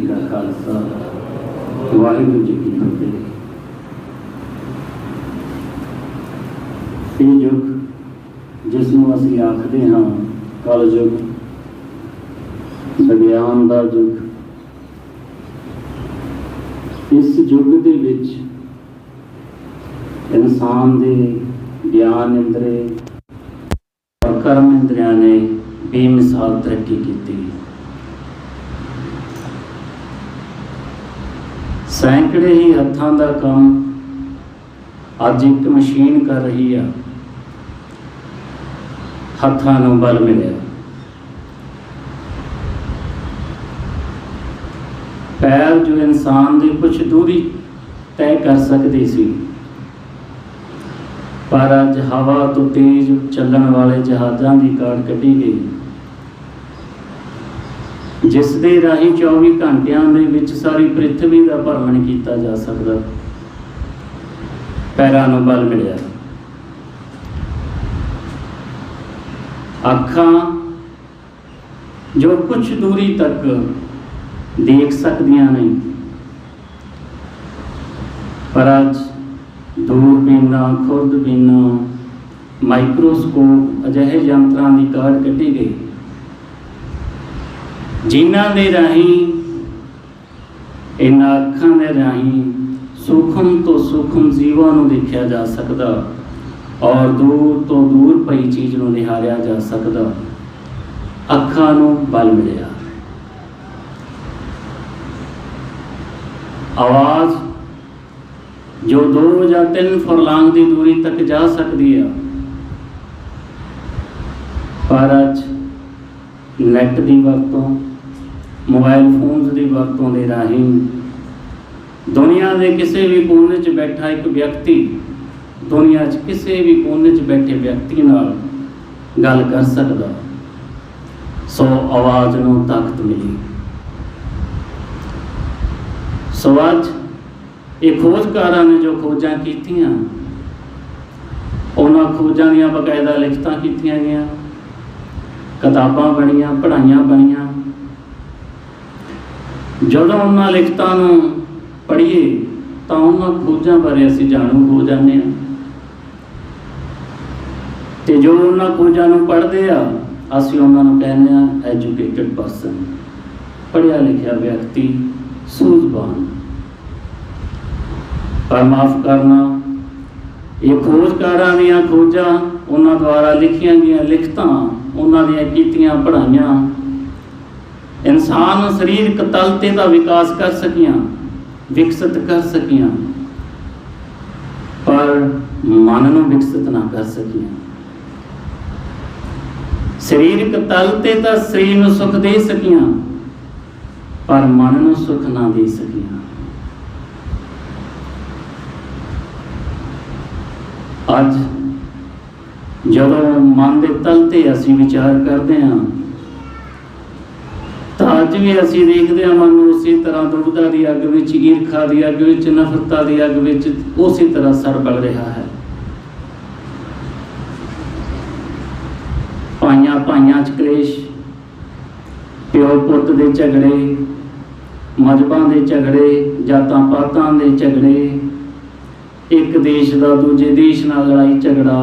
जी का खालसा, वाहिगुरू जी की फतेह। ये युग जिसनों असीं आखदे हां कल युग, विग्यान दा युग, इस युग दे विच इंसान दे ज्ञान इंद्रे और कर्म इंद्रियां ने बेमिसाल तरक्की की। सैकड़े ही हत्थां दा काम अज एक मशीन कर रही है। हत्थां नूं बल मिलिया, पैर जो इंसान की कुछ दूरी तय कर सकती सी, पर अज हवा तो तेज चलण वाले जहाज़ों की काड़ कढ़ी गई, जिस दे राही 24 घंटियां दे विच सारी पृथ्वी का भ्रमण किया जा सकता। पैरां नूं बल मिलिया। अखां जो कुछ दूरी तक देख सकदियां नहीं, पर अज दूरबीनां, खुर्दबीनां, माइक्रोस्कोप अजिहे यंत्रां की काड़ कढ़ी गई, जिन्हां दे राही इन्हां अखां दे राही सूखम तो सूखम जीवां नूं देखा जा सकता और दूर तो दूर पई चीज़ नूं निहारिया जा सकता। अखां नूं बल मिलिया। आवाज़ जो 2 या 3 फुरलांग की दूरी तक जा सकती है, पर अज नैट की वरतों, मोबाइल फोन की वरतों के राही दुनिया के किसी भी कोने च बैठा एक व्यक्ति दुनिया किसी भी कोने च बैठे व्यक्ति नाल गल कर सकता। सो आवाज़ नूं ताकत मिली। सो अज ये खोजकारां ने जो खोजां कीतियां, उन्हां खोजां दीयां बकायदा लिखतां कीतियां गईयां, किताबां बणीਆਂ, पढ़ाइयां बणीਆਂ। जदों उन्हां लिखतां नूं पढ़ीए तो उन्हां खोजां बारे असीं जाणू हो जाते हैं, ते जो उन्हां खोजां नूं पढ़दे आ असीं उन्हां नूं कहने आ एजुकेटेड पर्सन, पढ़िया लिखिया व्यक्ति, सूझवान। पर माफ़ करना, ये खोजकारां दीयां खोजां, उन्हां द्वारा लिखियां गईयां लिखतां, उन्हां दीयां कीतियां पढ़ाइयां इंसान शरीरक तल ते दा विकास कर सकियां, विकसित कर सकियां, पर मन नूं विकसित ना कर सकियां। शरीरक तल ते तां शरीर नूं सुख दे सकियां, पर मन नूं सुख ना दे सकियां। अज जदों मन के तल ते असीं विचार करते हैं, तो अज भी असीं देखते हैं मन उसी तरह दुविधा की अग विच, ईरखा की अग विच, नफरता की अग विच उसी तरह सड़ बल रहा है। भाइयां भाइयां च कलेश, प्यो पुत के झगड़े, मजहबां के झगड़े, जातां पातां के झगड़े, एक देश का दूजे देश नाल लड़ाई झगड़ा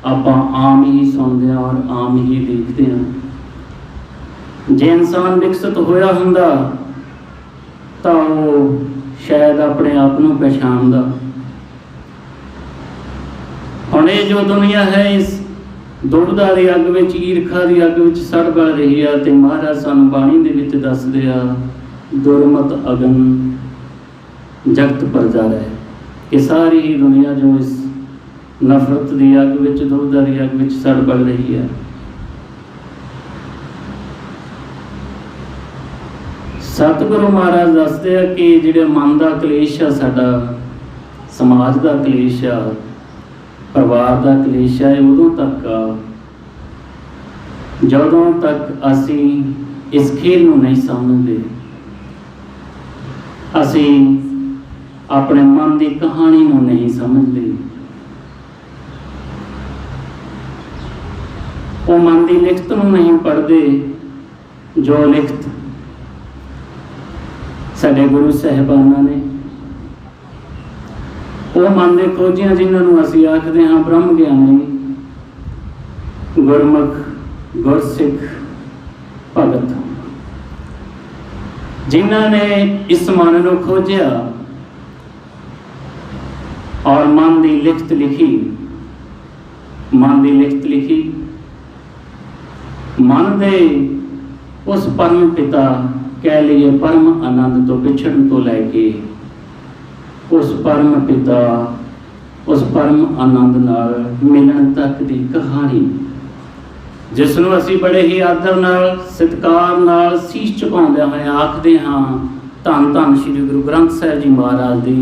आपां आम ही सुनते हैं और आम ही देखते हैं। जे इंसान विकसित होया हुंदा तां वो शायद अपने आप को पहचानदा। हुण ये जो दुनिया है इस दुविधा की अग विच, ईरखा की अग विच सड़ बल रही है, ते महाराज सानूं बाणी दे विच दसदे आ, दुरमत अगन जगत परजार है कि सारी ही दुनिया जो इस नफरत की अग विच, दुविधा की अग विच सड़ बल रही है। सतगुरु महाराज दसते हैं कि जिहड़े मन का कलेश है, साडा समाज का कलेश आ, परिवार का कलेश है, उदों तक जदों तक असीं इस खेल नूं नहीं समझते, असीं अपने मन की कहानी नूं नहीं समझते, वो मन की लिखत नूं नहीं पढ़ते, जो लिखत साडे गुरु साहिबाना ने वो मन दे खोजियां जिन्होंने असीं आखदे हां ब्रह्म ज्ञानी, गुरमुख, गुरसिख, भगत, जिन्हों ने इस मन को खोजिया और मन की लिखत लिखी, मन की लिखत लिखी, मन दे उस परम पिता कह लीए परम आनंद तो पिछड़न तो लैके उस परम पिता, उस परम आनंद नाल मिलन तक की कहानी, जिसनों असी बड़े ही आदर नाल सत्कार नाल सीस झुकाउंदे होए आखदे हां धन धन श्री गुरु ग्रंथ साहिब जी महाराज दी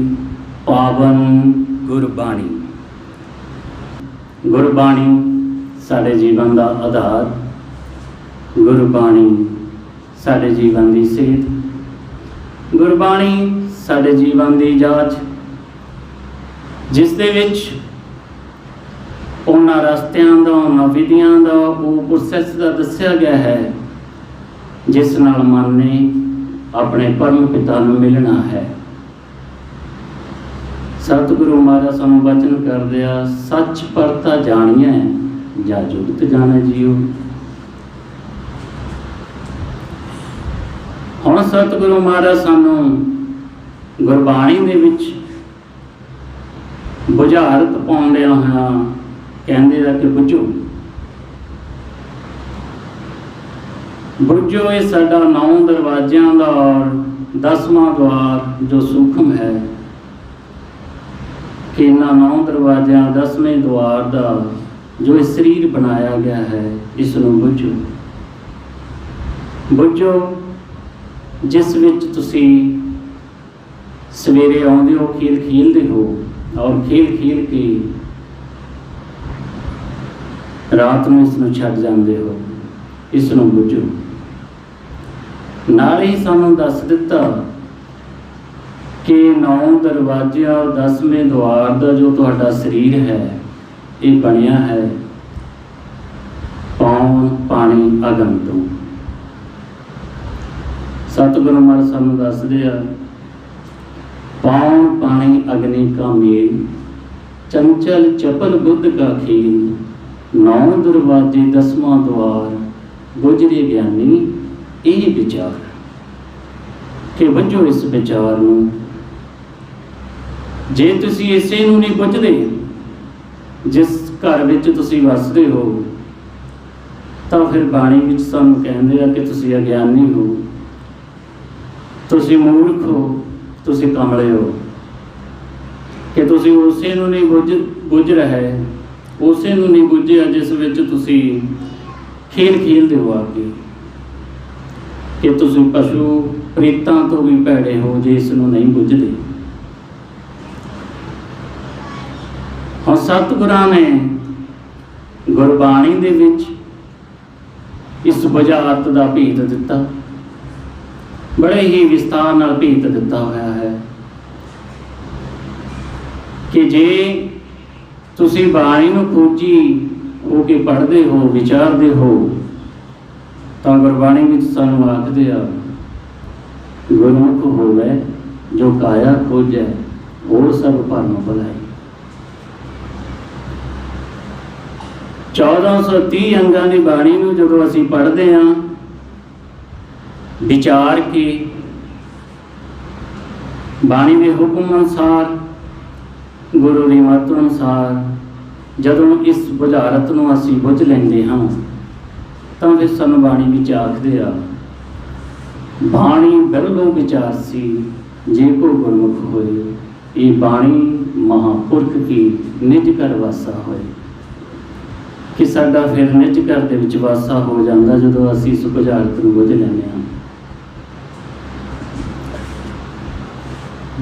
पावन गुरबाणी। गुरबाणी साडे जीवन का आधार, गुरबाणी साडे जीवन की सेध, गुरबाणी साडे जीवन की जाच, जिस दे विच उन्हां रस्तियां दा, उन्हां विधियां दा वो प्रोसैस दा दस्सिया गया है जिस नाल मन ने अपने परम पिता नूं मिलना है। सतगुरु महाराज सानूं वचन कर दिया, सच परता जानिए जा जुगत जाने जियो। हुण सतगुरु महाराज सानूं गुरबाणी दे विच बुझारत पाउंदिया होया कहंदे आ कि बुझो बुझो, ये साडा 9 दरवाज़ियां दा और 10वां द्वार जो सूखम है कि इन्हां 9 दरवाज़ियां 10वें द्वार दा जो इस शरीर बनाया गया है, इसनूं बुझो बुझो, जिस विच तुसी सवेरे आउंदे हो, खेल खेलते हो और खेल खेल के रात में इसनूं छड्ड जांदे हो, इसनूं बुझो। नाल ही सानूं दस दिता कि 9 दरवाजे और 10वें द्वार का जो तुहाडा शरीर है ये बनिया है पौन पानी अगन तो। सतगुरु महाराज सानूं दसदे आ, पौन पानी अग्नि का मेल, चंचल चपल बुद्ध का खेल, 9 दरवाजे 10वां द्वार, गुजरे ज्ञानी ये विचार कि बुझो इस विचार नूं। जे तुसी इसे नूं नहीं बुझदे, जिस घर विच तुसी वसदे हो, तो फिर बाणी विच सानूं कहंदे आ कि तुसी अज्ञानी हो, तुसी मूर्ख हो, तुसी कमले हो, कि तुसी उसे नूं नहीं बुझ रहे, उसे नूं नहीं बुझिया जिस विच तुसी खेल खेलदे हो आके, कि तुसी पशु प्रेतां तो भी भैड़े हो जे इसनूं नहीं बुझदे। हुण सतगुरां ने गुरबाणी दे विच इस बुझारत दा भेद दिता, बड़े ही विस्तार नाल भेद दिता होया है कि जे तुसी बाणी नूं खोजी हो के पढ़दे हो, विचारदे हो, तो गुरबाणी विच सानूं आखदे आ, गुरमुख होवे जो काया खोजै, वो सब भरम भलाई। 1430 अंगां दी बाणी नूं जदों असीं पढ़दे हां, विचार के बाणी के हुक्म अनुसार, गुरु की मत अनुसार जदों इस बुझारत नूं असीं बुझ लैंदे हां, तो फिर सानूं बाणी विच आखदे आ, बाणी बिरलो विचारसी जे को गुरमुख होए, ये बाणी महापुरख की निज घर वासा होए। कि साडा फिर निज घर दे विच वासा हो जांदा जदों असीं इस बुझारत नूं बुझ लैंदे हां।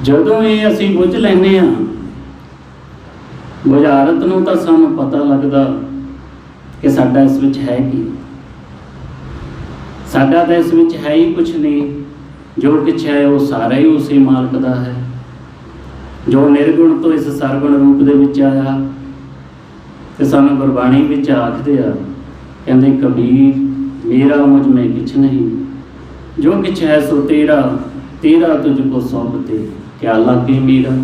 जदों ये असीं बुझ लैंदे हां बुझारत नूं, तां सानूं पता लगदा कि साडा इस विच है की, साडा तां इस विच है ही कुछ नहीं, जो कुछ है वो सारा ही उसी मालक दा है, जो निर्गुण तो इस सरगुण रूप दे विच आया। ते सानूं गुरबाणी विच आखदे आ, कहंदे कबीर मेरा मुझ में किछ नहीं, जो किछ है सो तेरा, तेरा तुझको सौंपते क्या लागे मेरा।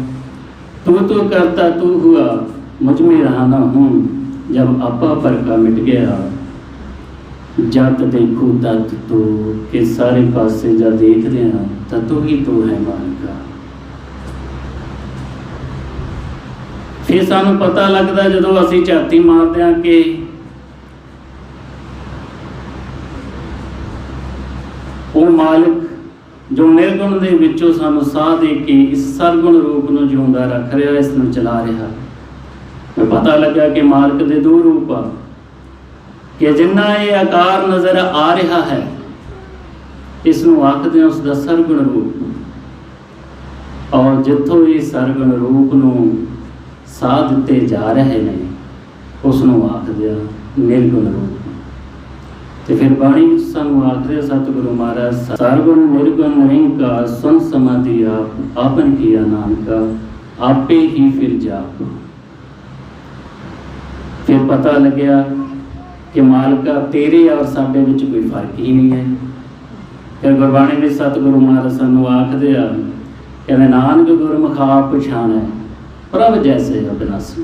तू तो करता तू हुआ मुझ में रहा ना हूँ, जब आपा पर का मिट गया जत देखो तत तो कि सारे पासे जा देखते हैं ततो ही तो है मालिका। फिर सानू पता लगता जो असी झाती मारते हैं कि वो मालिक जो निर्गुण दे विचों सानू साह दे के इस सरगुण रूप नूं जिउंदा रख रहा, इस नूं चला रहा। पता लगा कि मालिक दे दो रूप आ कि जिन्ना ये आकार नज़र आ रहा है इसनूं आखदे हैं उसका सरगुण रूप, और जिथों ये सरगुण रूप नूं साह दिते जा रहे हैं उसनूं आखदे निर्गुण रूप। तो फिर बाणी सानू आखदे सतगुरु महाराज सरगुण निर्गुण निरंकार सुन समाधि आप आपन किया नानका आपे ही फिर जाप। फिर पता लग्या कि मालका तेरे और साडे विच कोई फर्क ही नहीं है। फिर गुरबाणी में सतगुरु महाराज सानू आखदे आ कहते नानक गुरमुख आप पछाणै प्रभ जैसे अविनाशी,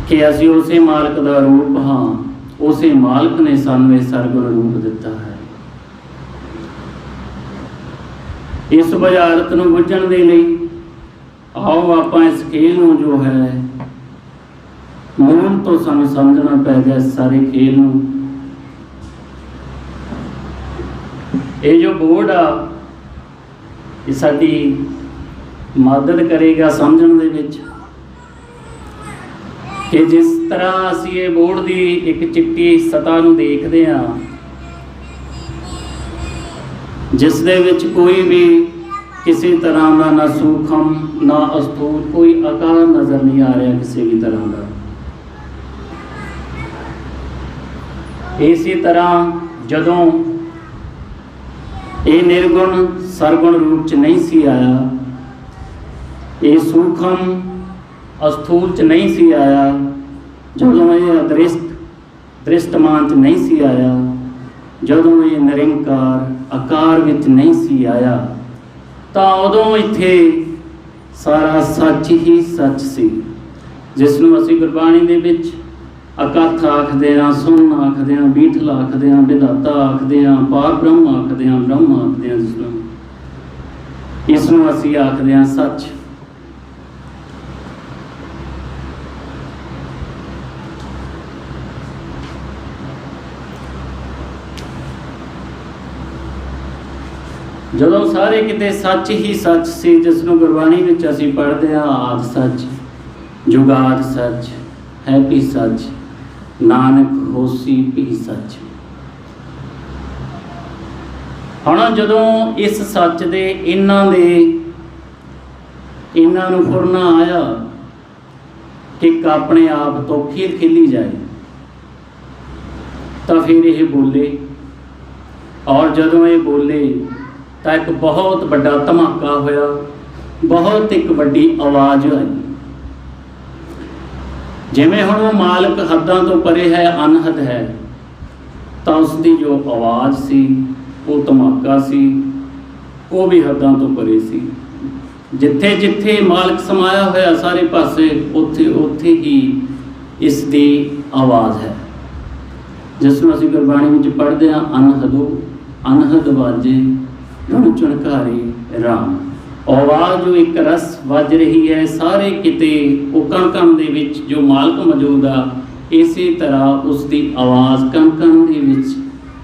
कि असीं उसे मालक का रूप हाँ, उसे मालक ने सानू ये सरगुण रूप दिता है। इस बुझारत नूं बुझण दे लई आओ आपां इस खेल नूं जो है मूल तो सानू समझना पै गया। सारे खेल नूं ये जो बोर्ड आ ये साडी मदद करेगा समझण दे विच कि जिस तरह असीं ये बोर्ड की एक चिट्टी सतह नूं देखदे हां जिस दे विच कोई भी किसी तरह का ना सूखम ना अस्थूल कोई आकार नज़र नहीं आ रहा किसी भी तरह का। इसी तरह जदों ये निर्गुण सरगुण रूप च नहीं सी आया, ये सूखम अस्थूल च नहीं सी आया, जदों ये दृष्टमान च नहीं सी आया, जदों ये निरंकार आकार विच नहीं सी आया, तो उदों इत्थे सारा सच ही सच सी, जिसनूं असीं गुरबाणी दे विच अकथ आखदे हां, सुन आखदे हां, बीठल आखदे हां, विधाता आखदे हां, पार ब्रह्म आखदे हां, ब्रह्म आखदे हां, जिसनूं इसनूं असीं आखदे हां सच। जदों सारे किते सच ही सच सी, जिसनूं गुरबाणी विच असीं पढ़दे हां आद सच, जुगाद सच, है भी सच, नानक होसी भी सच। हुण जदों इस सच दे इन्हां नूं फुरना आया कि अपने आप तो खील खिली जाए, तो फिर ये बोले, और जदों ये बोले तो एक बहुत बड़ा धमाका होया, बहुत एक बड़ी आवाज़ आई। जिमें हुण वो मालिक हद्दां तो परे है, अनहद है, तो उसकी जो आवाज़ सी वो धमाका सी, वो भी हद्दां तो परे सी। जिथे जिथे मालिक समाया होया सारे पासे उत्थे उत्थे ही इसकी आवाज़ है, जिसनूं असीं गुरबाणी विच पढ़दे हां अनहदो अनहद वाजे धुन झुनकारे राम। आवाज़ जो एक रस वज रही है सारे किते, वो कण कण दे विच जो मालिक मौजूद आ, इसी तरह उसकी आवाज़ कण कण दे विच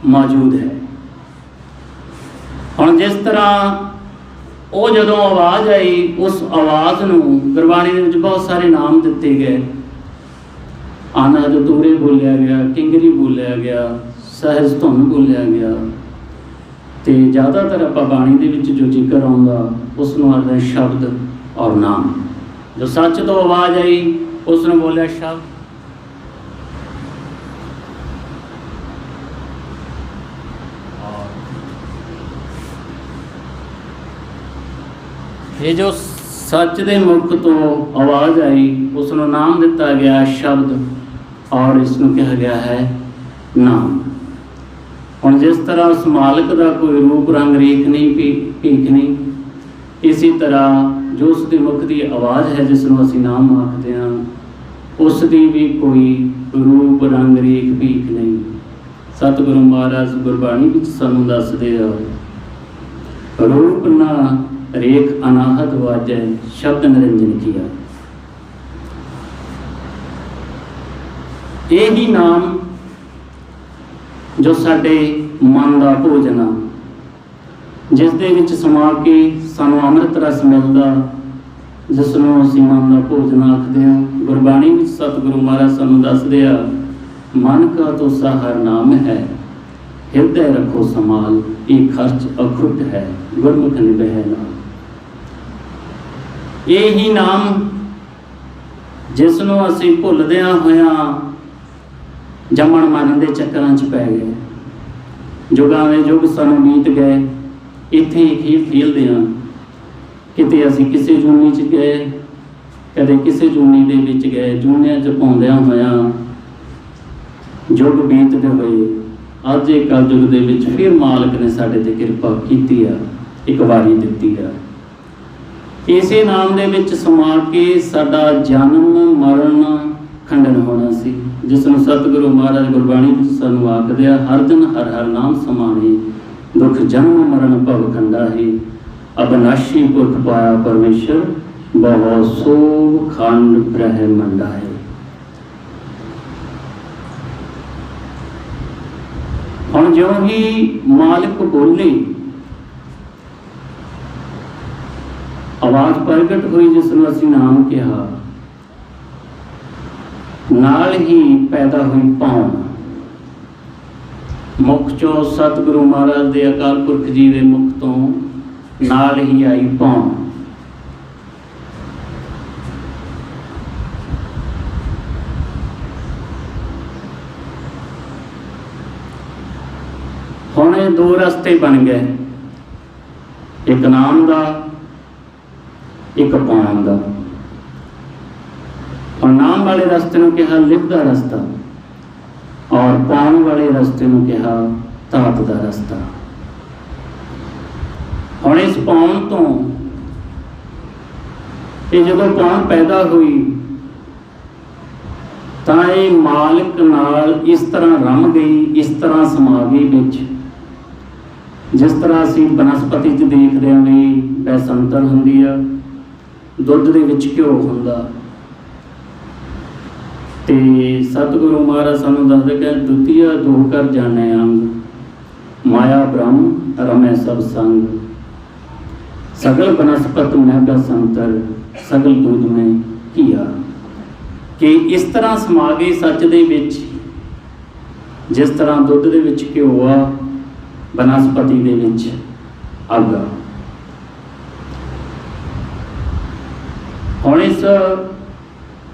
मौजूद है। हुण जिस तरह वो जदों आवाज़ आई, उस आवाज़ नूं गुरबाणी दे विच बहुत सारे नाम दिते गए। अनहद तूरे बोलिया गया, किंगरी बोलिया गया, सहज धुन बोलिया गया, तो ज़्यादातर आपां बाणी दे विच जो जिक्र आउंदा उसनूं आखदे शब्द और नाम। जो सच तो आवाज़ आई उसने बोलिया शब्द, ये जो सच दे मुख तो आवाज़ आई उसनूं नाम दिता गया शब्द, और इसनूं कहा गया है नाम। ਹੁਣ जिस तरह उस मालिक का कोई रूप रंग रीख नहीं भीख नहीं, इसी तरह जो उसके मुख की आवाज़ है जिसनों असीं नाम आखते हैं, उसकी भी कोई रूप रंग रीख भीख नहीं। सतगुरु महाराज गुरबाणी विच सानूं दसदे आ, रूप ना रेख अनाहत वाजै शब्द निरंजन किया। यही नाम जो साडे मन का भोजन आ, जिस दे विच समा के सानूं अमृत रस मिलदा, जिसनों असीं मन का भोजन आखदे हां। गुरबाणी विच सतगुरु महाराज सानूं दसदे आ, मन का तो सहार नाम है, हृदय रखो संभाल, ये खर्च अखुट है, गुरमुख निभै नाम। यही नाम जिसनों असीं भुलदियां होइआं जमण मरण के चक्करां च पै गए, जुगां दे जुग सानूं बीत गए, इत्थे ही खेल खेलदे हां। किते असीं किसे जूनी च गए, कदे किसे जूनी दे विच गए, जूनियां च पाउंदिआं होइआं जुग बीतदे होए अज एक कल युग दे विच फिर मालिक ने साडे ते किरपा कीती आ, एक वारी दित्ती आ। इसे नाम दे विच समा के साडा जन्म मरण खंडन होना सी, जिसनों सतगुरु महाराज गुरबाणी विच सानूं आखदे आ, हर दिन हर हर नाम समाने, दुख जन्म मरण भव खंडा है, अविनाशी पुरख पाया परमेश्वर, बहु सो खंड ब्रह्मंडा है। हुण ज्यों ही मालिक बोले, आवाज़ प्रगट हुई जिसनों असीं नाम कहा, नाल ही पैदा हुई पाउण। मुख चो सतगुरु महाराज दे अकाल पुरख जी दे मुख तो नाल ही आई पाउण। हुण ये दो रस्ते बन गए, एक नाम दा, एक पाउण दा। और नाम वाले रस्ते नूं कहा लिव दा रस्ता, और पाउण वाले रस्ते नूं कहा धात दा रस्ता। हुण इस पाउण तो ये जदों पाउण पैदा हुई तां ये मालिक नाल इस तरह रम गई, इस तरह समा गई विच, जिस तरह असीं बनस्पति च देखदे हां भी बैसंतर हुंदी आ, दुध दे विच घिओ हुंदा। ते सतगुरु महाराज सानूं दसदे कि द्वितीय दोह कर जाने अंग, माया ब्रह्म रमै सब संग, सगल बनस्पत में बसंतर, सगल दूध में किया। कि इस तरह समा गए सच दे विच, जिस तरह दुध दे विच घिओ आ, बनस्पति दे विच अग आ। हुण इस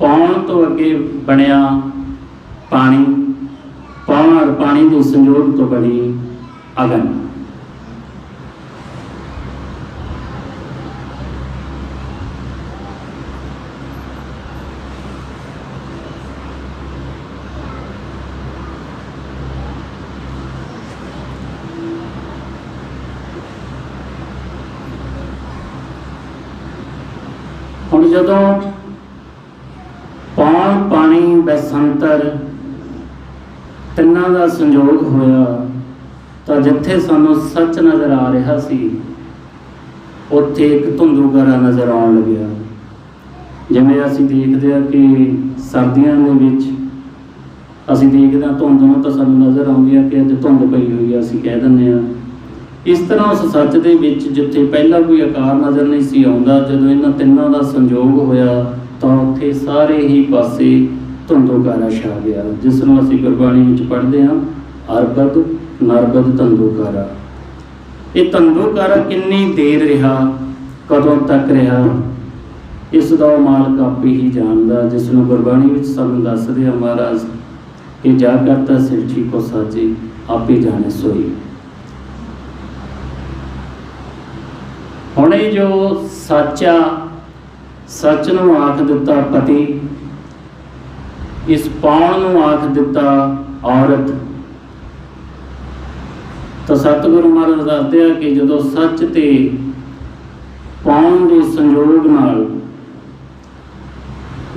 पाउण तो अगे बनिया पानी, पाउण और पानी के संयोग तो बनी अगन। हुण जदों पाउण पानी बैसंतर तिन्नां दा संयोग होया, तो जिथे सानूं सच नज़र आ रहा सी, उत्थे एक धुंदूगरा नज़र आउण लग्या। जिवें असीं देखदे आ कि सर्दियां दे विच असीं देखदे हां धुंद नूं तां सानूं नज़र आउंदी आ कि अज धुंद पई होई आ, असीं कह दिंदे आ। इस तरह उस सच दे विच जिथे पहला कोई आकार नज़र नहीं सी आउंदा, जदों इन्हां तिन्नां दा संयोग होया तो उत्थे सारे ही पासे धुंदूकारा छा गया, जिसनों असीं गुरबाणी विच पढ़दे हां, अरबद नरबद धुंदूकारा। ये धुंदूकारा किन्नी देर रहा, कदों तक रहा, इसदा मालक आपे ही जानदा, जिसनों गुरबाणी विच सानूं दसदे आ महाराज कि जा करता सिरठी को साजे, आपे जाने सोई। हुण जो सच्चा सच नूं आख दिता पति, इस पाउण नूं आख दिता औरत। ਤਾਂ ਸਤਿਗੁਰੂ ਮਹਾਰਾਜ ਦੱਸਦੇ ਆ ਕਿ ਜਦੋਂ ਸੱਚ ਤੇ ਪਾਉਣ ਦੇ ਸੰਯੋਗ ਨਾਲ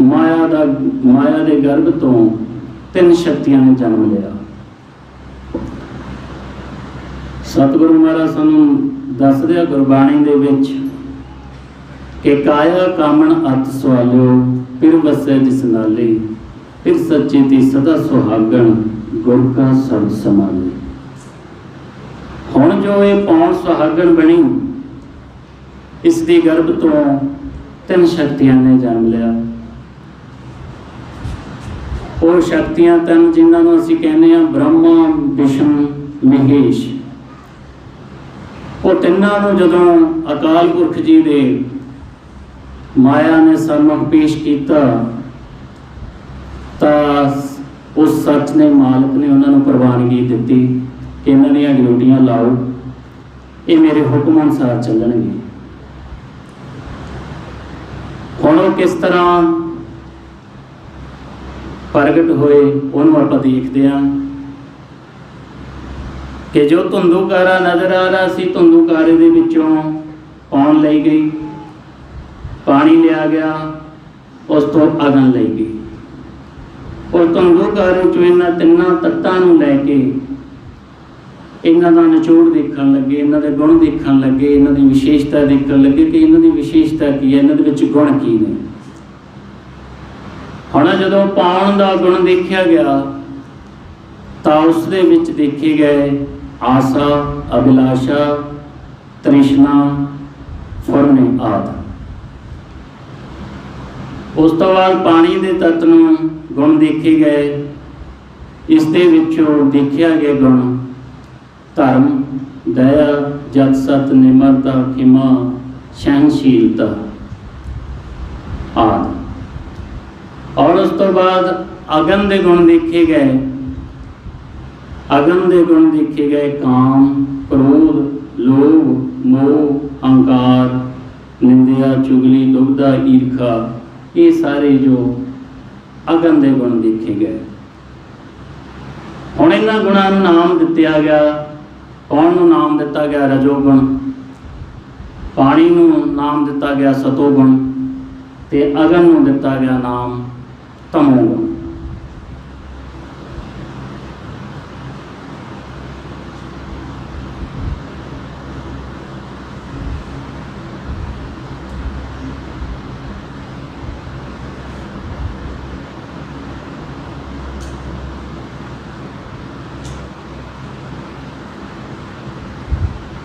ਮਾਇਆ ਦੇ ਗਰਭ ਤੋਂ ਤਿੰਨ ਸ਼ਕਤੀਆਂ ਨੇ ਜਨਮ ਲਿਆ। ਸਤਿਗੁਰੂ ਮਹਾਰਾਜ ਸਾਨੂੰ ਦੱਸਦੇ ਆ ਗੁਰਬਾਣੀ ਦੇ ਵਿੱਚ ਕਿ ਕਾਇਆ ਕਾਮਣ ਅਤ ਸਵਾਲਿਓ ਫਿਰ ਵਸੈ ਜਿਸ ਨਾਲੇ ਫਿਰ ਸੱਚੇ ਦੀ ਸਦਾ ਸੁਹਾਗਣ ਗੁਰ ਕਾ ਸਬਦ ਸਮਾਲੇ। ਹੁਣ ਜੋ ਇਹ ਪੌਣ ਸੁਹਾਗਣ ਬਣੀ, ਇਸ ਦੀ ਗਰਭ ਤੋਂ ਤਿੰਨ ਸ਼ਕਤੀਆਂ ਨੇ ਜਨਮ ਲਿਆ। ਉਹ ਸ਼ਕਤੀਆਂ ਤਿੰਨ ਜਿਨ੍ਹਾਂ ਨੂੰ ਅਸੀਂ ਕਹਿੰਦੇ ਹਾਂ ਬ੍ਰਹਮਾ, ਵਿਸ਼ਨੂੰ, ਮਹੇਸ਼। ਉਹ ਤਿੰਨਾਂ ਨੂੰ ਜਦੋਂ ਅਕਾਲ ਪੁਰਖ ਜੀ ਦੇ ਮਾਇਆ ਨੇ ਸਨਮੁਖ ਪੇਸ਼ ਕੀਤਾ ਤਾਂ ਉਸ ਸੱਚ ਨੇ, ਮਾਲਕ ਨੇ ਉਹਨਾਂ ਨੂੰ ਪ੍ਰਵਾਨਗੀ ਦਿੱਤੀ ਕਿ ਇਹਨਾਂ ਦੀਆਂ ਡਿਊਟੀਆਂ ਲਾਓ, ਇਹ ਮੇਰੇ ਹੁਕਮ ਅਨੁਸਾਰ ਚੱਲਣਗੇ। ਹੁਣ ਉਹ ਕਿਸ ਤਰ੍ਹਾਂ ਪ੍ਰਗਟ ਹੋਏ ਉਹਨੂੰ ਆਪਾਂ ਦੇਖਦੇ ਹਾਂ ਕਿ ਜੋ ਧੁੰਦੂਕਾਰਾ ਨਜ਼ਰ ਆ ਰਿਹਾ ਸੀ, ਧੁੰਦੂਕਾਰੇ ਦੇ ਵਿੱਚੋਂ ਪਾਉਣ ਲਈ ਗਈ, ਪਾਣੀ ਲਿਆ ਗਿਆ, ਉਸ ਤੋਂ ਅਗਨ ਲਈ ਗਈ। ਉਸ ਧੁੰਦੂਕਾਰੇ ਚੋਂ ਇਹਨਾਂ ਤਿੰਨਾਂ ਤੱਤਾਂ ਨੂੰ ਲੈ ਕੇ ਇਹਨਾਂ ਦਾ ਨਿਚੋੜ ਦੇਖਣ ਲੱਗੇ, ਇਹਨਾਂ ਦੇ ਗੁਣ ਦੇਖਣ ਲੱਗੇ, ਇਹਨਾਂ ਦੀ ਵਿਸ਼ੇਸ਼ਤਾ ਦੇਖਣ ਲੱਗੇ ਕਿ ਇਹਨਾਂ ਦੀ ਵਿਸ਼ੇਸ਼ਤਾ ਕੀ ਹੈ, ਇਹਨਾਂ ਦੇ ਵਿੱਚ ਗੁਣ ਕੀ ਨੇ। ਹੁਣ ਜਦੋਂ ਪਾਉਣ ਦਾ ਗੁਣ ਦੇਖਿਆ ਗਿਆ ਤਾਂ ਉਸ ਦੇ ਵਿੱਚ ਦੇਖੇ ਗਏ ਆਸਾ, ਅਭਿਲਾਸ਼ਾ, ਤ੍ਰਿਸ਼ਨਾ, ਫੁਰਨੇ ਆਦਿ। ਉਸ ਤੋਂ ਬਾਅਦ ਪਾਣੀ ਦੇ ਤੱਤ ਨੂੰ ਗੁਣ ਦੇਖੇ ਗਏ। ਇਸ ਦੇ ਵਿੱਚੋਂ ਦੇਖਿਆ ਗਿਆ ਗੁਣ ਧਰਮ, ਦਇਆ, ਜਤ, ਸਤ, ਨਿਮਰਤਾ, ਖਿਮਾ, ਸਹਿਨਸ਼ੀਲਤਾ ਆਦਿ। ਔਰ ਉਸ ਤੋਂ ਬਾਅਦ ਅਗਨ ਦੇ ਗੁਣ ਦੇਖੇ ਗਏ। ਅਗਨ ਦੇ ਗੁਣ ਦੇਖੇ ਗਏ ਕਾਮ, ਕ੍ਰੋਧ, ਲੋਭ, ਮੋਹ, ਹੰਕਾਰ, ਨਿੰਦਿਆ, ਚੁਗਲੀ, ਦੁਬਦਾ, ਈਰਖਾ, ਇਹ ਸਾਰੇ ਜੋ ਅਗਨ ਦੇ ਗੁਣ ਦੇਖੇ ਗਏ। ਹੁਣ ਇਹਨਾਂ ਗੁਣਾਂ ਨੂੰ ਨਾਮ ਦਿੱਤਾ ਗਿਆ। ਕੌਣ ਨੂੰ ਨਾਮ ਦਿੱਤਾ ਗਿਆ? ਰਜੋਗੁਣ। ਪਾਣੀ ਨੂੰ ਨਾਮ ਦਿੱਤਾ ਗਿਆ ਸਤੋਗੁਣ ਤੇ ਅਗਨ ਨੂੰ ਦਿੱਤਾ ਗਿਆ ਨਾਮ ਤਮੋਗੁਣ।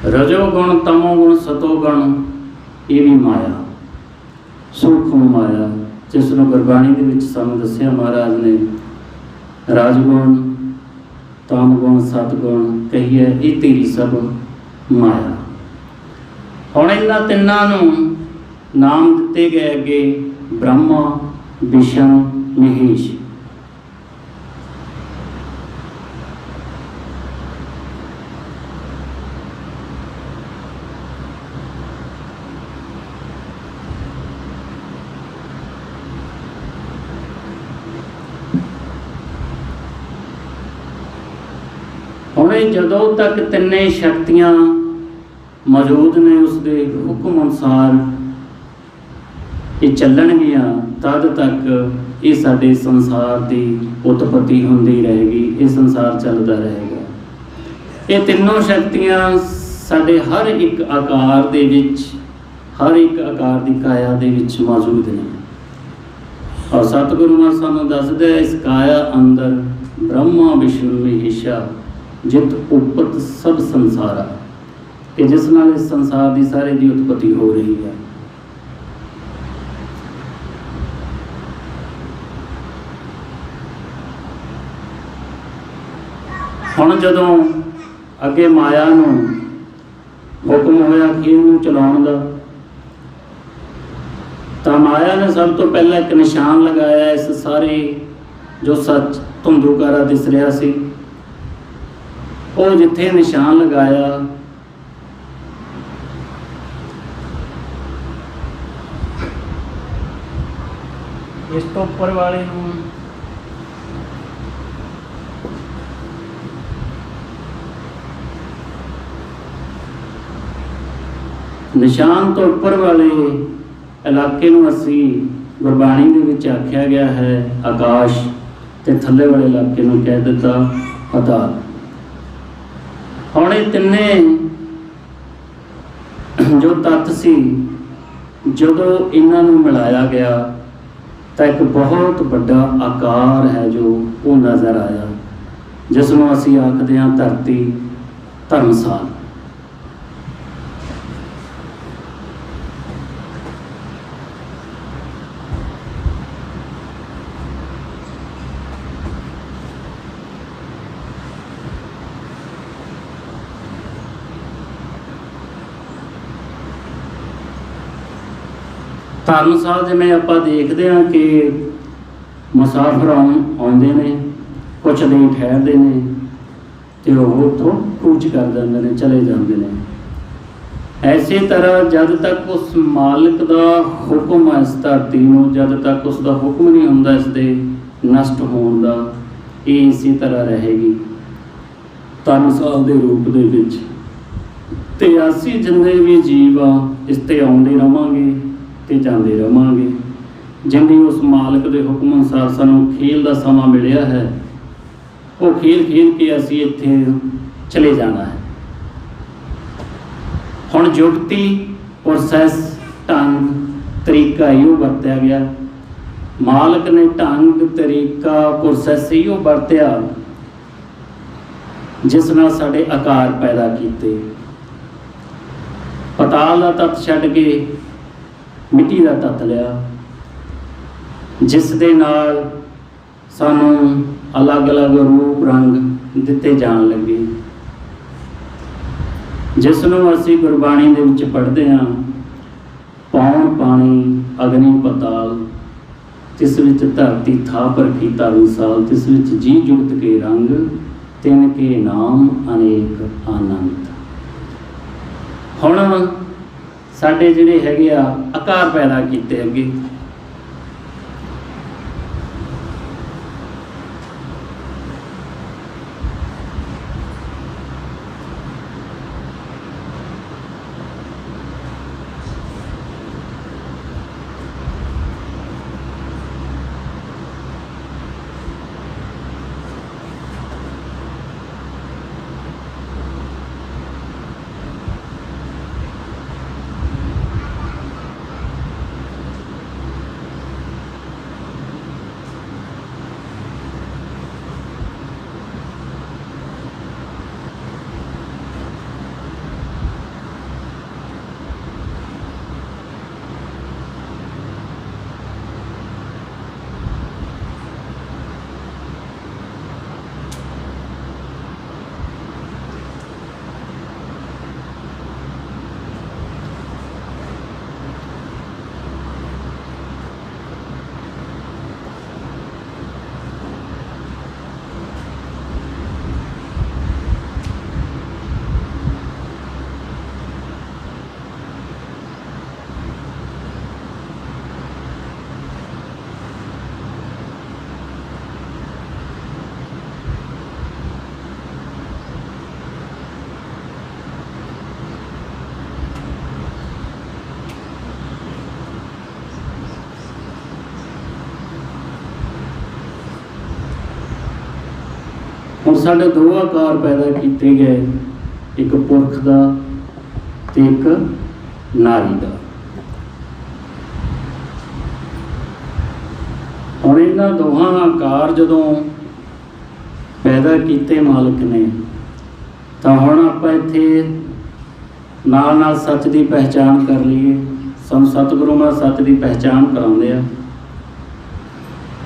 ਰਜੋਗੁਣ, ਤਮੋਗੁਣ, ਸਤੋਗੁਣ ਇਹ ਵੀ ਮਾਇਆ, ਸੂਖਮ ਮਾਇਆ, ਜਿਸ ਨੂੰ ਗੁਰਬਾਣੀ ਦੇ ਵਿੱਚ ਸਾਨੂੰ ਦੱਸਿਆ ਮਹਾਰਾਜ ਨੇ ਰਾਜਗੁਣ, ਤਾਮਗੁਣ, ਸਤਗੁਣ ਕਹੀਏ, ਇਹ ਤੇਰੀ ਸਭ ਮਾਇਆ। ਹੁਣ ਇਹਨਾਂ ਤਿੰਨਾਂ ਨੂੰ ਨਾਮ ਦਿੱਤੇ ਗਏ ਅੱਗੇ ਬ੍ਰਹਮਾ, ਵਿਸ਼ਨੂੰ, ਮਹੇਸ਼। ਹੁਣ ਜਦੋਂ ਤੱਕ ਤਿੰਨੇ ਸ਼ਕਤੀਆਂ ਮੌਜੂਦ ਨੇ ਉਸਦੇ ਹੁਕਮ ਅਨੁਸਾਰ ਇਹ ਚੱਲਣਗੀਆਂ, ਤਦ ਤੱਕ ਇਹ ਸਾਡੇ ਸੰਸਾਰ ਦੀ ਉਤਪਤੀ ਹੁੰਦੀ ਰਹੇਗੀ, ਇਹ ਸੰਸਾਰ ਚੱਲਦਾ ਰਹੇਗਾ। ਇਹ ਤਿੰਨੋਂ ਸ਼ਕਤੀਆਂ ਸਾਡੇ ਹਰ ਇੱਕ ਆਕਾਰ ਦੇ ਵਿੱਚ, ਹਰ ਇੱਕ ਆਕਾਰ ਦੀ ਕਾਇਆ ਦੇ ਵਿੱਚ ਮੌਜੂਦ ਨੇ। ਔਰ ਸਤਿਗੁਰੂ ਮਹਾਰਾਜ ਸਾਨੂੰ ਦੱਸਦੇ ਇਸ ਕਾਇਆ ਅੰਦਰ ਬ੍ਰਹਮਾ, ਵਿਸ਼ਨੂੰ, ਮਹੇਸ਼ਾ ਜਿਤ ਉਪਤ ਸਭ ਸੰਸਾਰਾ, ਕਿ ਜਿਸ ਨਾਲ ਇਸ ਸੰਸਾਰ ਦੀ ਸਾਰੇ ਦੀ ਉਤਪਤੀ ਹੋ ਰਹੀ ਹੈ। ਹੁਣ ਜਦੋਂ ਅੱਗੇ ਮਾਇਆ ਨੂੰ ਹੁਕਮ ਹੋਇਆ ਕਿ ਇਹਨੂੰ ਚਲਾਉਣ ਦਾ, ਤਾਂ ਮਾਇਆ ਨੇ ਸਭ ਤੋਂ ਪਹਿਲਾਂ ਇੱਕ ਨਿਸ਼ਾਨ ਲਗਾਇਆ ਇਸ ਸਾਰੇ ਜੋ ਸੱਚ ਧੁੰਦੂਕਾਰਾ ਦਿਸ ਰਿਹਾ ਸੀ। ਉਹ ਜਿੱਥੇ ਨਿਸ਼ਾਨ ਲਗਾਇਆ ਇਸ ਤੋਂ ਉੱਪਰ ਵਾਲੇ ਨੂੰ ਨਿਸ਼ਾਨ ਤੋਂ ਉੱਪਰ ਵਾਲੇ ਇਲਾਕੇ ਨੂੰ ਅਸੀਂ ਗੁਰਬਾਣੀ ਦੇ ਵਿੱਚ ਆਖਿਆ ਗਿਆ ਹੈ ਆਕਾਸ਼, ਤੇ ਥੱਲੇ ਵਾਲੇ ਇਲਾਕੇ ਨੂੰ ਕਹਿ ਦਿੱਤਾ ਪਤਾਲ। ਹੁਣ ਇਹ ਤਿੰਨੇ ਜੋ ਤੱਤ ਸੀ, ਜਦੋਂ ਇਹਨਾਂ ਨੂੰ ਮਿਲਾਇਆ ਗਿਆ ਤਾਂ ਇੱਕ ਬਹੁਤ ਵੱਡਾ ਆਕਾਰ ਹੈ ਜੋ ਉਹ ਨਜ਼ਰ ਆਇਆ, ਜਿਸ ਨੂੰ ਅਸੀਂ ਆਖਦੇ ਹਾਂ ਧਰਤੀ ਧਰਮਸਾਲ। ਧਰਮਸਾਲ ਜਿਵੇਂ ਆਪਾਂ ਦੇਖਦੇ ਹਾਂ ਕਿ ਮੁਸਾਫਰ ਆਉਂਦੇ ਨੇ, ਕੁਛ ਦਿਨ ਠਹਿਰਦੇ ਨੇ ਤੇ ਉਹ ਉੱਥੋਂ ਕੂਚ ਕਰ ਜਾਂਦੇ ਨੇ, ਚਲੇ ਜਾਂਦੇ ਨੇ। ਐਸੇ ਤਰ੍ਹਾਂ ਜਦ ਤੱਕ ਉਸ ਮਾਲਕ ਦਾ ਹੁਕਮ ਹੈ ਇਸ ਧਰਤੀ ਨੂੰ, ਜਦ ਤੱਕ ਉਸ ਦਾ ਹੁਕਮ ਨਹੀਂ ਹੁੰਦਾ ਇਸ ਦੇ ਨਸ਼ਟ ਹੋਣ ਦਾ, ਇਹ ਇਸੇ ਤਰ੍ਹਾਂ ਰਹੇਗੀ ਧਰਮਸਾਲ ਦੇ ਰੂਪ ਦੇ ਵਿੱਚ। ਤੇ ਅਸੀਂ ਜਿੰਨੇ ਵੀ ਜੀਵ ਆ ਇਸ ਤੇ ਆਉਂਦੇ ਰਹਾਂਗੇ ਤੇ ਜਾਂਦੇ ਰਹਾਂਗੇ। ਜਿੰਨੀ ਉਸ ਮਾਲਕ ਦੇ ਹੁਕਮ ਅਨੁਸਾਰ ਸਾਨੂੰ ਖੇਲ ਦਾ ਸਮਾਂ ਮਿਲਿਆ ਹੈ, ਉਹ ਖੇਲ ਕੇ ਅਸੀਂ ਇੱਥੇ ਚਲੇ ਜਾਣਾ ਹੈ। ਹੁਣ ਜੁਗਤੀ ਪ੍ਰੋਸੈਸ ਢੰਗ ਤਰੀਕਾ ਇਹੋ ਵਰਤਿਆ ਗਿਆ, ਮਾਲਕ ਨੇ ਢੰਗ ਤਰੀਕਾ ਪ੍ਰੋਸੈਸ ਇਹੋ ਵਰਤਿਆ ਜਿਸ ਨਾਲ ਸਾਡੇ ਆਕਾਰ ਪੈਦਾ ਕੀਤੇ। ਪਤਾਲ ਦਾ ਤੱਤ ਛੱਡ ਕੇ ਮਿੱਟੀ ਦਾ ਤੱਤ ਲਿਆ, ਜਿਸ ਦੇ ਨਾਲ ਸਾਨੂੰ ਅਲੱਗ-ਅਲੱਗ ਰੂਪ ਰੰਗ ਦਿੱਤੇ ਜਾਣ ਲੱਗੇ, ਜਿਸ ਨੂੰ ਅਸੀਂ ਗੁਰਬਾਣੀ ਦੇ ਵਿੱਚ ਪੜ੍ਹਦੇ ਹਾਂ। ਪੌਣ ਪਾਣੀ ਅਗਨੀ ਪਤਾਲ, ਤਿਸ ਵਿੱਚ ਧਰਤੀ ਥਾਪ ਰਖੀ ਧਰਮਸਾਲ, ਤਿਸ ਵਿੱਚ ਜੀ ਜੁਗਤ ਕੇ ਰੰਗ, ਤਿਨ ਕੇ ਨਾਮ ਅਨੇਕ ਆਨੰਦ। ਹੁਣ ਸਾਡੇ ਜਿਹੜੇ ਹੈਗੇ ਆ ਆਕਾਰ ਪੈਦਾ ਕੀਤੇ ਅੱਗੇ। ਹੁਣ ਸਾਡੇ ਦੋ ਆਕਾਰ ਪੈਦਾ ਕੀਤੇ ਗਏ, ਇੱਕ ਪੁਰਖ ਦਾ ਤੇ ਇੱਕ ਨਾਰੀ ਦਾ। ਹੁਣ ਇਹਨਾਂ ਦੋਹਾਂ ਆਕਾਰ ਜਦੋਂ ਪੈਦਾ ਕੀਤੇ ਮਾਲਕ ਨੇ, ਤਾਂ ਹੁਣ ਆਪਾਂ ਇੱਥੇ ਨਾਲ ਨਾਲ ਸੱਚ ਦੀ ਪਹਿਚਾਣ ਕਰ ਲਈਏ। ਸਾਨੂੰ ਸਤਿਗੁਰੂ ਮਹਾਰਾਜ ਸੱਚ ਦੀ ਪਹਿਚਾਣ ਕਰਾਉਂਦੇ ਆ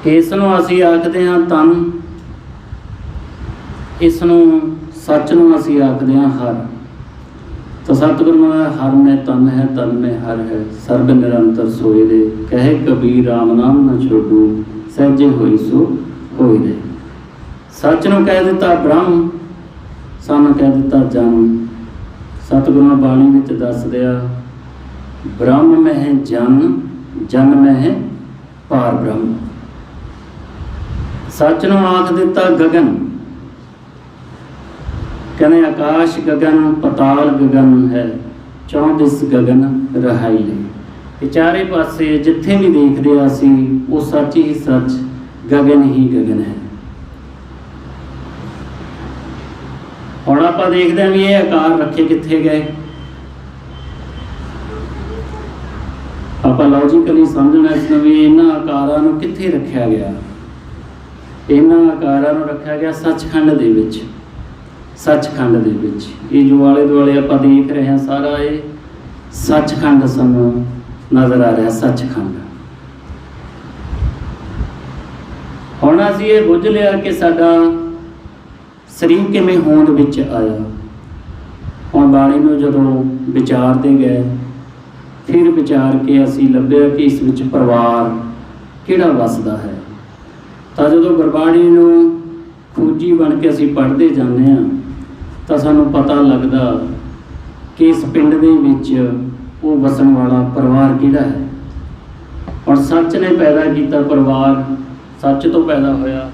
ਕਿ ਇਸ ਨੂੰ ਅਸੀਂ ਆਖਦੇ ਹਾਂ ਤਨ, ਇਸ ਨੂੰ ਸੱਚ ਨੂੰ ਅਸੀਂ ਆਖਦੇ ਹਾਂ ਹਰ। ਤਾਂ ਸਤਿਗੁਰੂ ਮਹਾਰਾਜ ਹਰ ਮੈਂ ਤਨ ਹੈ, ਤਨ ਮੈਂ ਹਰ ਹੈ, ਸਰਬ ਨਿਰੰਤਰ ਸੋਏ ਦੇ, ਕਹੇ ਕਬੀਰ ਰਾਮ ਨਾਮ ਨਾ ਛੋਡੂ, ਸਹਿਜੇ ਹੋਈ ਸੋ ਹੋਈ ਦੇ। ਸੱਚ ਨੂੰ ਕਹਿ ਦਿੱਤਾ ਬ੍ਰਹਮ, ਸਾਨੂੰ ਕਹਿ ਦਿੱਤਾ ਜਨ। ਸਤਿਗੁਰੂ ਨੇ ਬਾਣੀ ਵਿੱਚ ਦੱਸ ਦਿਆ, ਬ੍ਰਹਮ ਮਹਿ ਜਨ, ਜਨ ਮਹਿ ਪਾਰ ਬ੍ਰਹਮ। ਸੱਚ ਨੂੰ ਆਖ ਦਿੱਤਾ ਗਗਨ, ਕਹਿੰਦੇ ਆਕਾਸ਼ ਗਗਨ ਪਤਾਲ ਗਗਨ ਹੈ, ਚੌਂ ਦਿਸ ਗਗਨ ਰਹਾਈ ਲਈ। ਤੇ ਚਾਰੇ ਪਾਸੇ ਜਿੱਥੇ ਵੀ ਦੇਖਦੇ ਹਾਂ ਅਸੀਂ ਉਹ ਸੱਚ ਹੀ ਸੱਚ, ਗਗਨ ਹੀ ਗਗਨ ਹੈ। ਹੁਣ ਆਪਾਂ ਦੇਖਦੇ ਹਾਂ ਵੀ ਇਹ ਆਕਾਰ ਰੱਖੇ ਕਿੱਥੇ ਗਏ। ਆਪਾਂ ਲੌਜੀਕਲੀ ਸਮਝਣਾ ਇਸ ਨੂੰ ਵੀ ਇਹਨਾਂ ਆਕਾਰਾਂ ਨੂੰ ਕਿੱਥੇ ਰੱਖਿਆ ਗਿਆ। ਇਹਨਾਂ ਆਕਾਰਾਂ ਨੂੰ ਰੱਖਿਆ ਗਿਆ ਸੱਚਖੰਡ ਦੇ ਵਿੱਚ। ਸੱਚਖੰਡ ਦੇ ਵਿੱਚ ਇਹ ਜੋ ਆਲੇ ਦੁਆਲੇ ਆਪਾਂ ਦੇਖ ਰਹੇ ਹਾਂ ਸਾਰਾ ਇਹ ਸੱਚਖੰਡ ਸਾਨੂੰ ਨਜ਼ਰ ਆ ਰਿਹਾ। ਸੱਚਖੰਡ। ਹੁਣ ਅਸੀਂ ਇਹ ਬੁੱਝ ਲਿਆ ਕਿ ਸਾਡਾ ਸਰੀਰ ਕਿਵੇਂ ਹੋਂਦ ਵਿੱਚ ਆਇਆ। ਹੁਣ ਬਾਣੀ ਨੂੰ ਜਦੋਂ ਵਿਚਾਰਦੇ ਗਏ, ਫਿਰ ਵਿਚਾਰ ਕੇ ਅਸੀਂ ਲੱਭਿਆ ਕਿ ਇਸ ਵਿੱਚ ਪਰਿਵਾਰ ਕਿਹੜਾ ਵੱਸਦਾ ਹੈ। ਤਾਂ ਜਦੋਂ ਗੁਰਬਾਣੀ ਨੂੰ ਖੋਜੀ ਬਣ ਕੇ ਅਸੀਂ ਪੜ੍ਹਦੇ ਜਾਂਦੇ ਹਾਂ ਤਾਂ ਸਾਨੂੰ ਪਤਾ ਲੱਗਦਾ ਕਿ ਇਸ ਪਿੰਡ ਦੇ ਵਿੱਚ ਉਹ ਵਸਣ ਵਾਲਾ ਪਰਿਵਾਰ ਕਿਹੜਾ ਹੈ। ਹੁਣ ਸੱਚ ਨੇ ਪੈਦਾ ਕੀਤਾ ਪਰਿਵਾਰ, ਸੱਚ ਤੋਂ ਪੈਦਾ ਹੋਇਆ।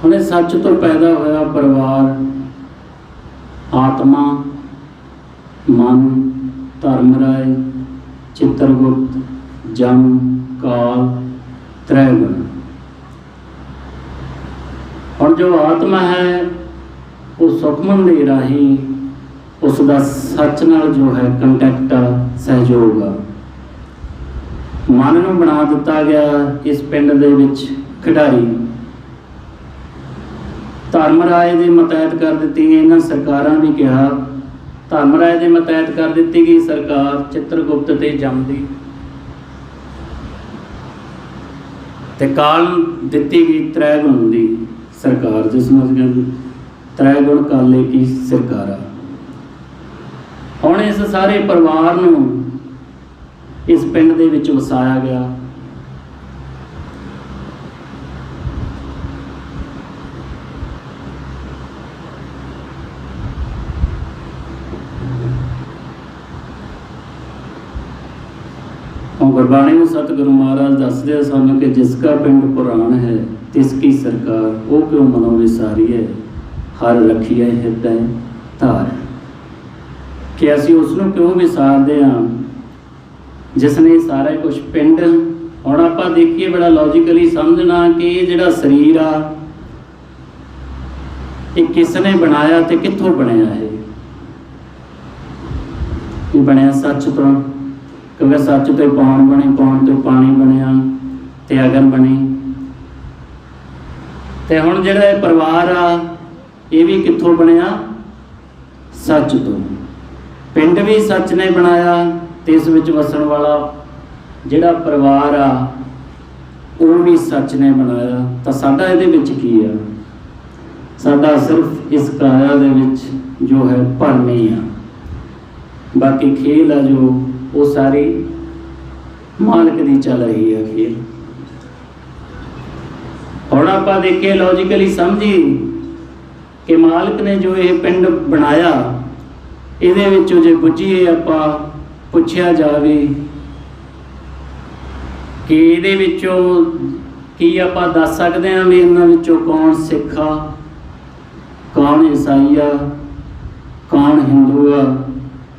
ਹੁਣ ਇਹ ਸੱਚ ਤੋਂ ਪੈਦਾ ਹੋਇਆ ਪਰਿਵਾਰ ਆਤਮਾ, ਮਨ, ਧਰਮਰਾਏ, ਚਿੱਤਰਗੁਪਤ, ਜਮ, ਕਾਲ, ਤ੍ਰੈ ਗੁਣ। ਹੁਣ ਜੋ ਆਤਮਾ ਹੈ ਉਹ ਸੁਖਮਨ ਦੇ ਰਾਹੀਂ ਉਸ ਦਾ ਸੱਚ ਨਾਲ ਜੋ ਹੈ ਕੰਟੈਕਟ ਆ, ਸਹਿਯੋਗ ਆ। ਮਨ ਨੂੰ ਬਣਾ ਦਿੱਤਾ ਗਿਆ ਇਸ ਪਿੰਡ ਦੇ ਵਿੱਚ ਖਿਡਾਰੀ। ਧਰਮ ਰਾਏ ਦੇ ਮਤਹਿਤ ਕਰ ਦਿੱਤੀ ਗਈ, ਇਹਨਾਂ ਸਰਕਾਰਾਂ ਵੀ ਕਿਹਾ ਧਰਮ ਰਾਏ ਦੇ ਮਤਹਿਤ ਕਰ ਦਿੱਤੀ ਗਈ ਸਰਕਾਰ ਚਿੱਤਰਗੁਪਤ ਤੇ ਜਮ ਦੀ, ਤੇ ਕਾਲ ਦਿੱਤੀ ਗਈ ਤ੍ਰੈ ਗੁਣ ਦੀ ਸਰਕਾਰ, ਜਿਸ ਨੂੰ ਅਸੀਂ ਕਹਿੰਦੇ ਤ੍ਰੈ ਗੁਣ ਕਾਲੇ ਕੀ ਸਰਕਾਰਾ। ਹੁਣ ਇਸ ਸਾਰੇ ਪਰਿਵਾਰ ਨੂੰ ਇਸ ਪਿੰਡ ਦੇ ਵਿੱਚ ਵਸਾਇਆ ਗਿਆ। ਗੁਰਬਾਣੀ ਨੂੰ ਸਤਿਗੁਰੂ ਮਹਾਰਾਜ ਦੱਸਦੇ ਆ ਸਾਨੂੰ ਕਿ ਜਿਸ ਕਾ ਪਿੰਡ ਪੁਰਾਣ ਹੈ ਤਿਸ ਕੀ ਸਰਕਾਰ, ਉਹ ਕਿਉਂ ਮਨੋ ਵਿਸਾਰੀ ਹੈ ਹਰ ਰੱਖੀਐ ਹਿਰਦੈ ਧਾਰ। ਕਿ ਅਸੀਂ ਉਸ ਨੂੰ ਕਿਉਂ ਵਿਸਾਰਦੇ ਹਾਂ ਜਿਸ ਨੇ ਸਾਰਾ ਕੁਝ ਪਿੰਡ। ਹੁਣ ਆਪਾਂ ਦੇਖੀਏ ਬੜਾ ਲੌਜੀਕਲੀ ਸਮਝਣਾ ਕਿ ਇਹ ਜਿਹੜਾ ਸਰੀਰ ਆ ਇਹ ਕਿਸ ਨੇ ਬਣਾਇਆ ਤੇ ਕਿੱਥੋਂ ਬਣਿਆ। ਇਹ ਬਣਿਆ ਸੱਚ ਤੋਂ, ਕਿਉਂਕਿ ਸੱਚ ਤੋਂ ਪੌਣ ਬਣੀ, ਪੌਣ ਤੋਂ ਪਾਣੀ ਬਣਿਆ ਤੇ ਅਗਨ ਬਣੀ। ਤੇ ਹੁਣ ਜਿਹੜਾ ਇਹ ਪਰਿਵਾਰ ਆ ਇਹ ਵੀ ਕਿੱਥੋਂ ਬਣਿਆ? ਸੱਚ ਤੋਂ। ਪਿੰਡ ਵੀ ਸੱਚ ਨੇ ਬਣਾਇਆ ਤੇ ਇਸ ਵਿੱਚ ਵਸਣ ਵਾਲਾ ਜਿਹੜਾ ਪਰਿਵਾਰ ਆ ਉਹ ਵੀ ਸੱਚ ਨੇ ਬਣਾਇਆ। ਤਾਂ ਸਾਡਾ ਇਹਦੇ ਵਿੱਚ ਕੀ ਆ? ਸਾਡਾ ਸਿਰਫ ਇਸ ਕਾਇਆ ਦੇ ਵਿੱਚ ਜੋ ਹੈ ਭਰਮੀ ਆ, ਬਾਕੀ ਖੇਲ ਆ ਜੋ ਉਹ ਸਾਰੀ ਮਾਲਕ ਦੀ ਚੱਲ ਰਹੀ ਹੈ ਖੇਲ। ਹੁਣ ਆਪਾਂ ਦੇਖੀਏ ਲੌਜੀਕਲੀ ਸਮਝੀ ਕਿ ਮਾਲਕ ਨੇ ਜੋ ਇਹ ਪਿੰਡ ਬਣਾਇਆ, ਇਹਦੇ ਵਿੱਚੋਂ ਜੇ ਪੁੱਛੀਏ ਆਪਾਂ, ਪੁੱਛਿਆ ਜਾਵੇ ਕਿ ਇਹਦੇ ਵਿੱਚੋਂ ਕੀ ਆਪਾਂ ਦੱਸ ਸਕਦੇ ਹਾਂ ਵੀ ਇਹਨਾਂ ਵਿੱਚੋਂ ਕੌਣ ਸਿੱਖ ਆ, ਕੌਣ ਈਸਾਈ ਆ, ਕੌਣ ਹਿੰਦੂ ਆ,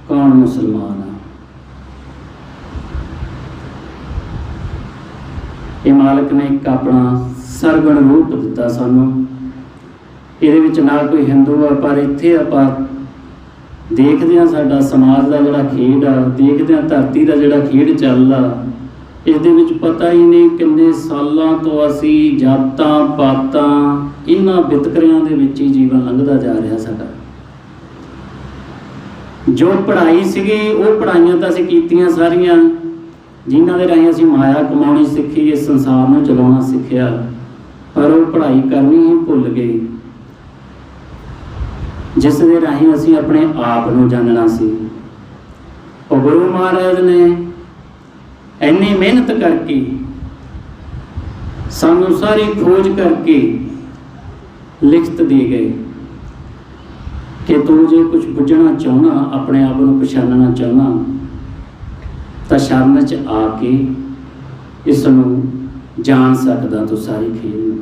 ਕੌਣ ਮੁਸਲਮਾਨ ਆ। ਇਹ ਮਾਲਕ ਨੇ ਇੱਕ ਆਪਣਾ ਸਰਗੁਣ ਰੂਪ ਦਿੱਤਾ ਸਾਨੂੰ। ਇਹਦੇ ਵਿੱਚ ਨਾ ਕੋਈ ਹਿੰਦੂ ਆ, ਪਰ ਇੱਥੇ ਆਪਾਂ ਦੇਖਦੇ ਹਾਂ ਸਾਡਾ ਸਮਾਜ ਦਾ ਜਿਹੜਾ ਖੇਡ ਆ, ਦੇਖਦੇ ਹਾਂ ਧਰਤੀ ਦਾ ਜਿਹੜਾ ਖੇਡ ਚੱਲਦਾ, ਇਹਦੇ ਵਿੱਚ ਪਤਾ ਹੀ ਨਹੀਂ ਕਿੰਨੇ ਸਾਲਾਂ ਤੋਂ ਅਸੀਂ ਜਾਤਾਂ ਪਾਤਾਂ ਇਹਨਾਂ ਵਿਤਕਰਿਆਂ ਦੇ ਵਿੱਚ ਹੀ ਜੀਵਨ ਲੰਘਦਾ ਜਾ ਰਿਹਾ ਸਾਡਾ। ਜੋ ਪੜ੍ਹਾਈ ਸੀਗੀ ਉਹ ਪੜ੍ਹਾਈਆਂ ਤਾਂ ਅਸੀਂ ਕੀਤੀਆਂ ਸਾਰੀਆਂ, ਜਿਨ੍ਹਾਂ ਦੇ ਰਾਹੀਂ ਅਸੀਂ ਮਾਇਆ ਕਮਾਉਣੀ ਸਿੱਖੀ, ਇਸ ਸੰਸਾਰ ਨੂੰ ਚਲਾਉਣਾ ਸਿੱਖਿਆ, ਪਰ ਉਹ ਪੜ੍ਹਾਈ ਕਰਨੀ ਹੀ ਭੁੱਲ ਗਏ ਜਿਸ ਦੇ ਰਾਹੀਂ ਅਸੀਂ ਆਪਣੇ ਆਪ ਨੂੰ ਜਾਣਨਾ ਸੀ। ਉਹ ਗੁਰੂ ਮਹਾਰਾਜ ਨੇ ਇੰਨੀ ਮਿਹਨਤ ਕਰਕੇ ਸਾਨੂੰ ਸਾਰੀ ਖੋਜ ਕਰਕੇ ਲਿਖਤ ਦੇ ਗਏ ਕਿ ਤੂੰ ਜੇ ਕੁਝ ਬੁੱਝਣਾ ਚਾਹੁੰਦਾ, ਆਪਣੇ ਆਪ ਨੂੰ ਪਛਾਣਨਾ ਚਾਹੁੰਦਾ, ਤਾਂ ਸ਼ਰਨ 'ਚ ਆ ਕੇ ਇਸ ਨੂੰ ਜਾਣ ਸਕਦਾ ਤੂੰ ਸਾਰੀ ਖੇਡ ਨੂੰ।